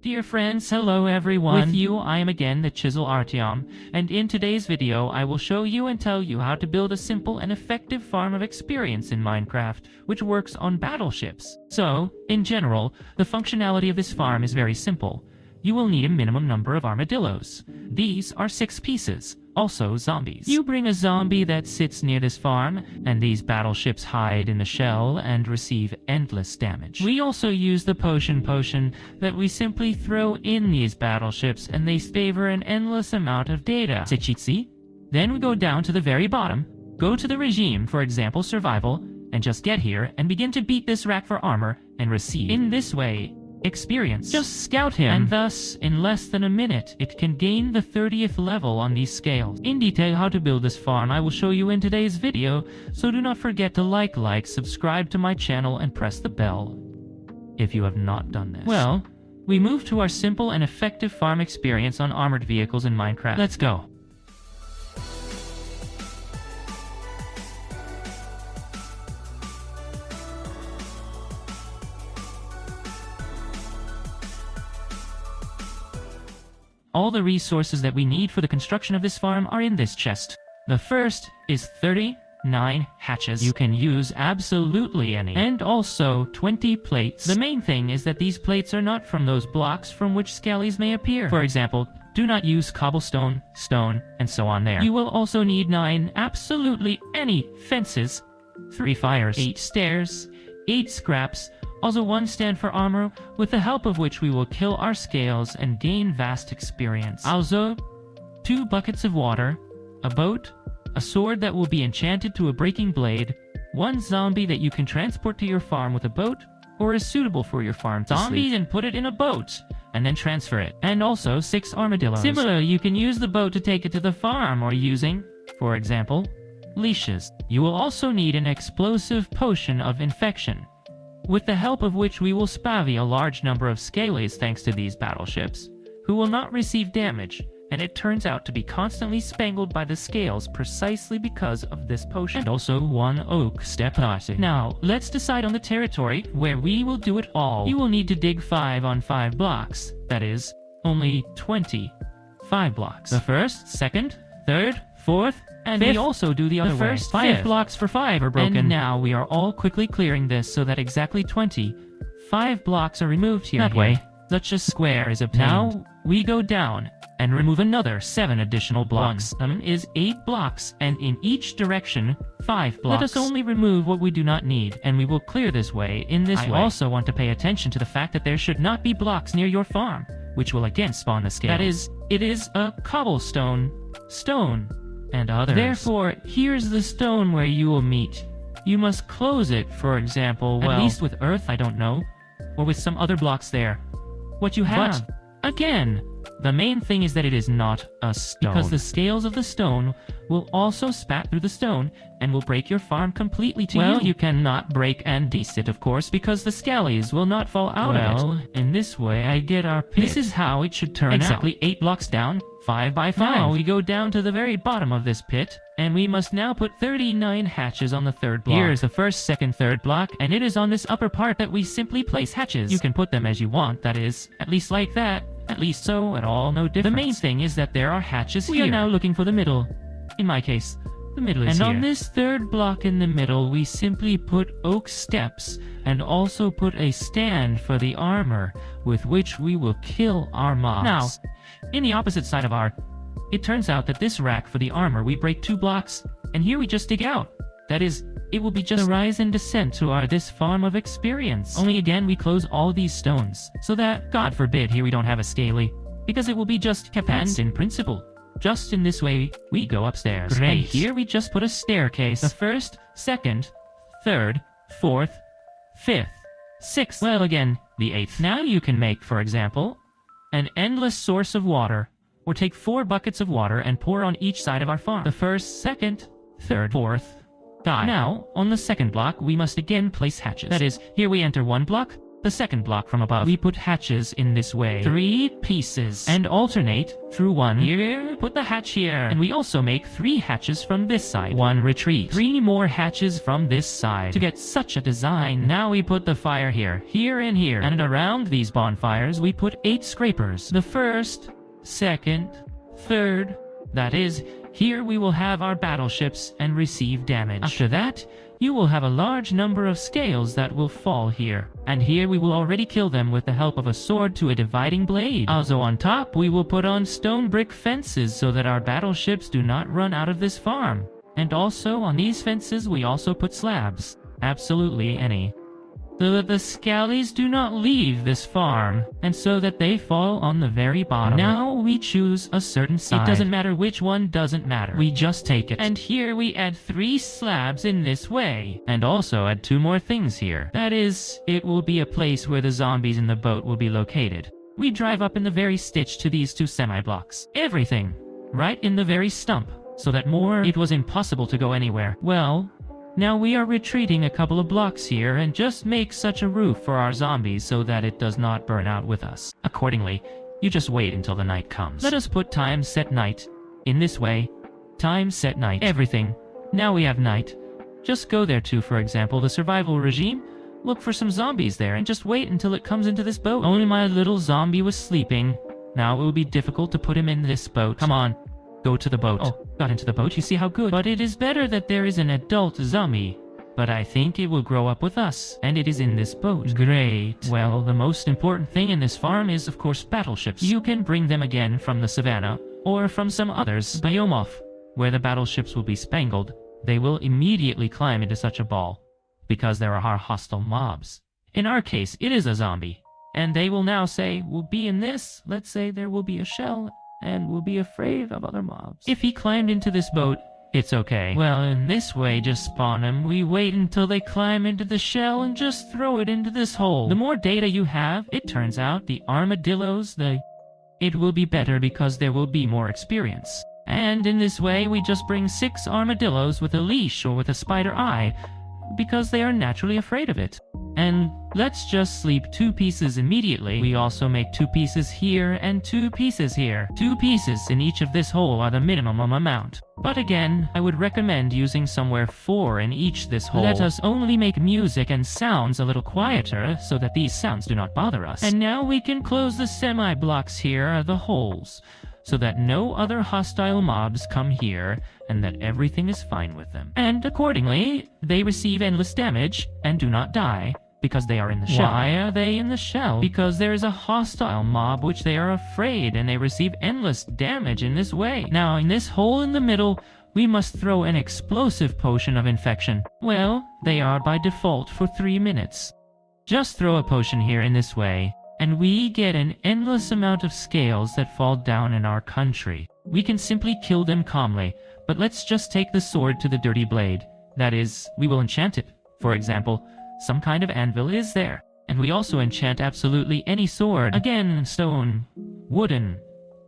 Dear friends, hello everyone. With you, I am again the TheDeinekoArtem, and in today's video, I will show you and tell you how to build a simple and effective farm of experience in Minecraft, which works on battleships. So, in general, the functionality of this farm is very simple. You will need a minimum number of armadillos. These are 6 pieces, also zombies. You bring a zombie that sits near this farm, and these battleships hide in the shell and receive endless damage. We also use the potion that we simply throw in these battleships, and they favor an endless amount of data. See? Then we go down to the very bottom, go to the regime, for example survival, and just get here and begin to beat this rack for armor and receive, in this way, experience. Just scout him, and thus, in less than a minute, it can gain the 30th level on these scales. In detail how to build this farm I will show you in today's video, so do not forget to like, subscribe to my channel, and press the bell if you have not done this. Well, we move to our simple and effective farm experience on armored vehicles in Minecraft. Let's go. All the resources that we need for the construction of this farm are in this chest. The first is 39 hatches. You can use absolutely any. And also 20 plates. The main thing is that these plates are not from those blocks from which skellies may appear. For example, do not use cobblestone, stone, and so on there. You will also need 9 absolutely any fences, 3 fires, 8 stairs, 8 scraps, also 1 stand for armor, with the help of which we will kill our scales and gain vast experience. Also, 2 buckets of water, a boat, a sword that will be enchanted to a breaking blade, 1 zombie that you can transport to your farm with a boat, or is suitable for your farm to sleep, and put it in a boat, and then transfer it. And also 6 armadillos. Similarly, you can use the boat to take it to the farm, or using, for example, leashes. You will also need an explosive potion of infection, with the help of which we will spavy a large number of scalies thanks to these battleships, who will not receive damage, and it turns out to be constantly spangled by the scales precisely because of this potion. And also 1 oak step. Now, let's decide on the territory where we will do it all. You will need to dig 5 on 5 blocks, that is, only 25 blocks. The first, second, third, fourth, and we also do the other way. The first 5 blocks for 5 are broken. And now we are all quickly clearing this so that exactly 25 blocks are removed here. That way, such a square is obtained. Now we go down and remove another 7 additional blocks. One is 8 blocks, and in each direction, 5 blocks. Let us only remove what we do not need, and we will clear this way in this way. I also want to pay attention to the fact that there should not be blocks near your farm, which will again spawn the scales. That is, it is a cobblestone, stone, and others. Therefore, here's the stone where you will meet. You must close it, for example, at least with earth, I don't know, or with some other blocks there. What you have. But, again, the main thing is that it is not a stone, because the scales of the stone will also spat through the stone and will break your farm completely to you. Well, you cannot break and deset it, of course, because the skellies will not fall out of it. Well, in this way, I get our pit. This is how it should turn out. Exactly 8 blocks down, 5 by 5. Now we go down to the very bottom of this pit, and we must now put 39 hatches on the 3rd block. Here is the 1st, 2nd, 3rd block, and it is on this upper part that we simply place hatches. You can put them as you want, that is, at least like that, at least so, at all, no difference. The main thing is that there are hatches here. We are now looking for the middle. In my case, the middle is here. And on this 3rd block in the middle, we simply put oak steps, and also put a stand for the armor, with which we will kill our mobs. Now, in the opposite side of it turns out that this rack for the armor we break 2 blocks, and here we just dig out. That is, it will be just a rise and descent to this farm of experience. Only again we close all these stones, so that, God forbid, here we don't have a scaly, because it will be just capans in principle. Just in this way, we go upstairs. Great. And here we just put a staircase. The 1st, 2nd, 3rd, 4th, 5th, 6th. Well, again, the 8th. Now you can make, for example, an endless source of water, or take 4 buckets of water and pour on each side of our farm. The 1st, 2nd, 3rd, 4th, die. Now, on the 2nd block, we must again place hatches. That is, here we enter 1 block, the second block from above. We put hatches in this way. 3 pieces. And alternate through 1 here, put the hatch here. And we also make 3 hatches from this side. 1 retreat. 3 more hatches from this side. To get such a design, now we put the fire here, here and here. And around these bonfires, we put 8 scrapers. The first, second, third, that is, here we will have our battleships and receive damage. After that, you will have a large number of scales that will fall here. And here we will already kill them with the help of a sword to a dividing blade. Also on top, we will put on stone brick fences so that our battleships do not run out of this farm. And also on these fences, we also put slabs. Absolutely any. So that the scallies do not leave this farm, and so that they fall on the very bottom. Now we choose a certain side. It doesn't matter which one, doesn't matter. We just take it. And here we add 3 slabs in this way. And also add 2 more things here. That is, it will be a place where the zombies in the boat will be located. We drive up in the very stitch to these 2 semi-blocks. Everything. Right in the very stump. So that it was impossible to go anywhere. Well, now we are retreating a couple of blocks here and just make such a roof for our zombies so that it does not burn out with us. Accordingly, you just wait until the night comes. Let us put time set night. In this way, time set night. Everything. Now we have night. Just go there too, for example, the survival regime. Look for some zombies there and just wait until it comes into this boat. Only my little zombie was sleeping. Now it will be difficult to put him in this boat. Come on. Go to the boat. Oh, got into the boat, you see how good. But it is better that there is an adult zombie. But I think it will grow up with us, and it is in this boat. Great. Well, the most important thing in this farm is, of course, battleships. You can bring them again from the savannah, or from some others. Biome off, where the battleships will be spangled. They will immediately climb into such a ball, because there are hostile mobs. In our case, it is a zombie. And they will now say, we'll be in this. Let's say there will be a shell, and will be afraid of other mobs. If he climbed into this boat, it's okay. Well, in this way, just spawn him. We wait until they climb into the shell and just throw it into this hole. The more data you have, it turns out the armadillos, it will be better because there will be more experience. And in this way, we just bring 6 armadillos with a leash or with a spider eye, because they are naturally afraid of it. And let's just sleep 2 pieces immediately. We also make 2 pieces here and 2 pieces here. 2 pieces in each of this hole are the minimum amount. But again, I would recommend using somewhere 4 in each this hole. Let us only make music and sounds a little quieter so that these sounds do not bother us. And now we can close the semi-blocks here, the holes, so that no other hostile mobs come here and that everything is fine with them. And accordingly, they receive endless damage and do not die because they are in the shell. Why are they in the shell? Because there is a hostile mob which they are afraid and they receive endless damage in this way. Now, in this hole in the middle, we must throw an explosive potion of infection. Well, they are by default for 3 minutes. Just throw a potion here in this way, and we get an endless amount of scales that fall down in our country. We can simply kill them calmly, but let's just take the sword to the dirty blade. That is, we will enchant it. For example, some kind of anvil is there. And we also enchant absolutely any sword. Again, stone, wooden,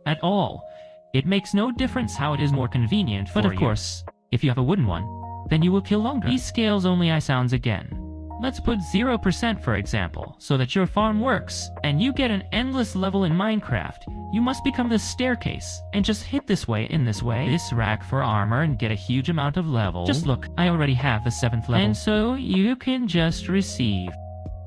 at all. It makes no difference how it is more convenient for you. But of course, if you have a wooden one, then you will kill longer. These scales only I sounds again. Let's put 0% for example, so that your farm works, and you get an endless level in Minecraft. You must become the staircase, and just hit this way, this rack for armor, and get a huge amount of level. Just look, I already have the 7th level. And so you can just receive.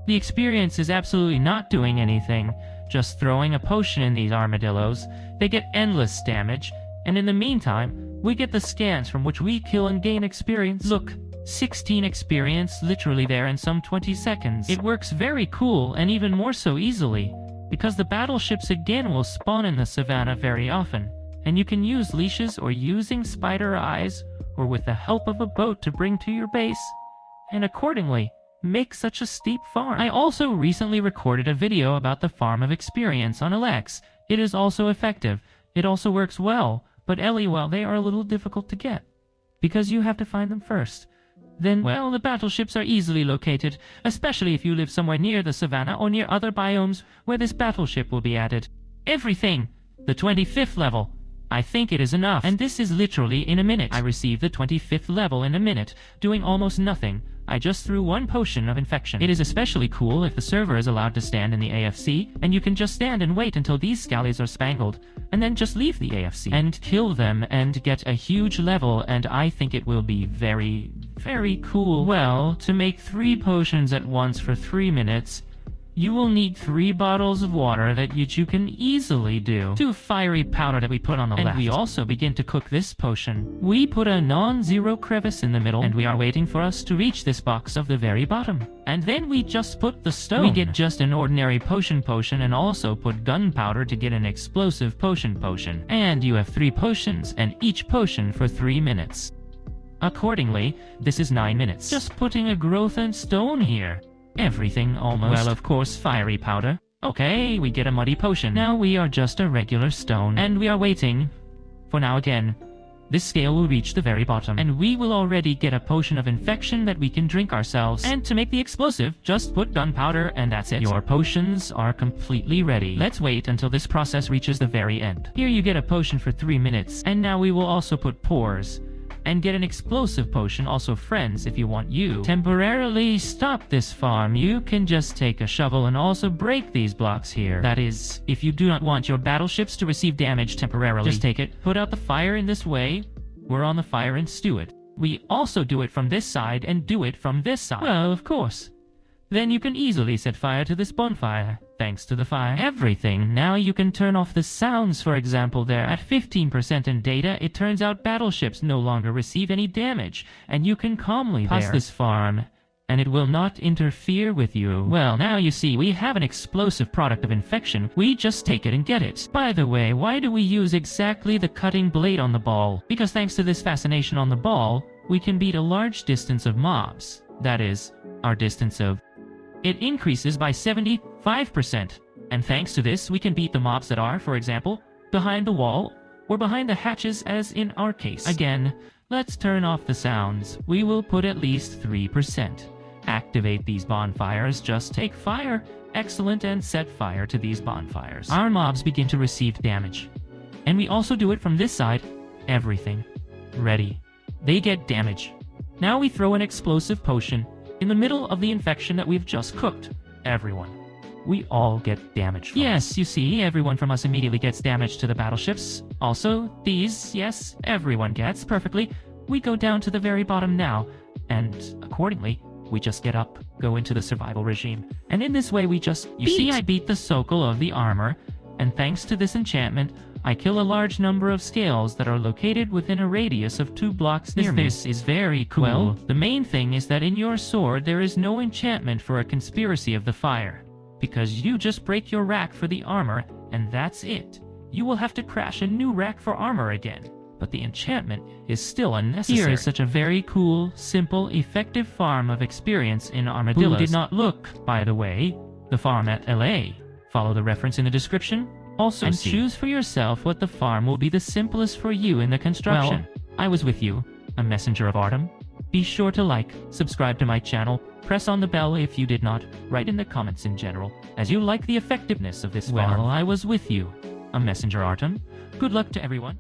The experience is absolutely not doing anything, just throwing a potion in these armadillos. They get endless damage, and in the meantime, we get the scans from which we kill and gain experience. Look. 16 experience literally there in some 20 seconds. It works very cool and even more so easily, because the battleships again will spawn in the savannah very often, and you can use leashes or using spider eyes or with the help of a boat to bring to your base, and accordingly, make such a steep farm. I also recently recorded a video about the farm of experience on Alex. It is also effective. It also works well, but well, they are a little difficult to get, because you have to find them first. Then, well, the battleships are easily located, especially if you live somewhere near the savannah or near other biomes where this battleship will be added. Everything! The 25th level! I think it is enough. And this is literally in a minute. I received the 25th level in a minute, doing almost nothing. I just threw 1 potion of infection. It is especially cool if the server is allowed to stand in the AFC, and you can just stand and wait until these scallies are spangled, and then just leave the AFC and kill them and get a huge level, and I think it will be very, very cool. Well, to make 3 potions at once for 3 minutes, you will need 3 bottles of water that you can easily do. 2 fiery powder that we put on the left. And we also begin to cook this potion. We put a non-zero crevice in the middle, and we are waiting for us to reach this box of the very bottom. And then we just put the stone. We get just an ordinary potion and also put gunpowder to get an explosive potion. And you have 3 potions, and each potion for 3 minutes. Accordingly, this is 9 minutes. Just putting a growth and stone here. Everything almost. Well, of course, fiery powder. Okay, we get a muddy potion. Now we are just a regular stone, and we are waiting. For now again, this scale will reach the very bottom, and we will already get a potion of infection that we can drink ourselves. And to make the explosive, just put gunpowder, and that's it. Your potions are completely ready. Let's wait until this process reaches the very end. Here you get a potion for 3 minutes, and now we will also put pores. And get an explosive potion, also friends, if you want you. Temporarily stop this farm, you can just take a shovel and also break these blocks here. That is, if you do not want your battleships to receive damage temporarily. Just take it, put out the fire in this way, we're on the fire and stew it. We also do it from this side and do it from this side. Well, of course. Then you can easily set fire to this bonfire. Thanks to the fire. Everything. Now you can turn off the sounds, for example, there. At 15% in data, it turns out battleships no longer receive any damage, and you can calmly pass this farm, and it will not interfere with you. Well, now you see, we have an explosive product of infection. We just take it and get it. By the way, why do we use exactly the cutting blade on the ball? Because thanks to this fascination on the ball, we can beat a large distance of mobs. That is, our distance of... It increases by 75%, and thanks to this we can beat the mobs that are, for example, behind the wall, or behind the hatches as in our case. Again, let's turn off the sounds. We will put at least 3%. Activate these bonfires, just take fire. Excellent, and set fire to these bonfires. Our mobs begin to receive damage. And we also do it from this side. Everything. Ready. They get damage. Now we throw an explosive potion in the middle of the infection that we've just cooked. Everyone. We all get damage from Yes, you see, everyone from us immediately gets damage to the battleships. Also, these, yes, everyone gets perfectly. We go down to the very bottom now, and accordingly, we just get up, go into the survival regime. And in this way we just, you see, I beat the socle of the armor, and thanks to this enchantment, I kill a large number of scales that are located within a radius of 2 blocks near me. This is very cool. Well, the main thing is that in your sword there is no enchantment for a conspiracy of the fire, because you just break your rack for the armor, and that's it. You will have to crash a new rack for armor again, but the enchantment is still unnecessary. Here is such a very cool, simple, effective farm of experience in Armadillos. Who did not look, by the way, the farm at LA. Follow the reference in the description. Also, and choose for yourself what the farm will be the simplest for you in the construction. Well, I was with you, a messenger of Artem. Be sure to like, subscribe to my channel, press on the bell if you did not, write in the comments in general, as you like the effectiveness of this farm. Well, I was with you, a messenger Artem. Good luck to everyone.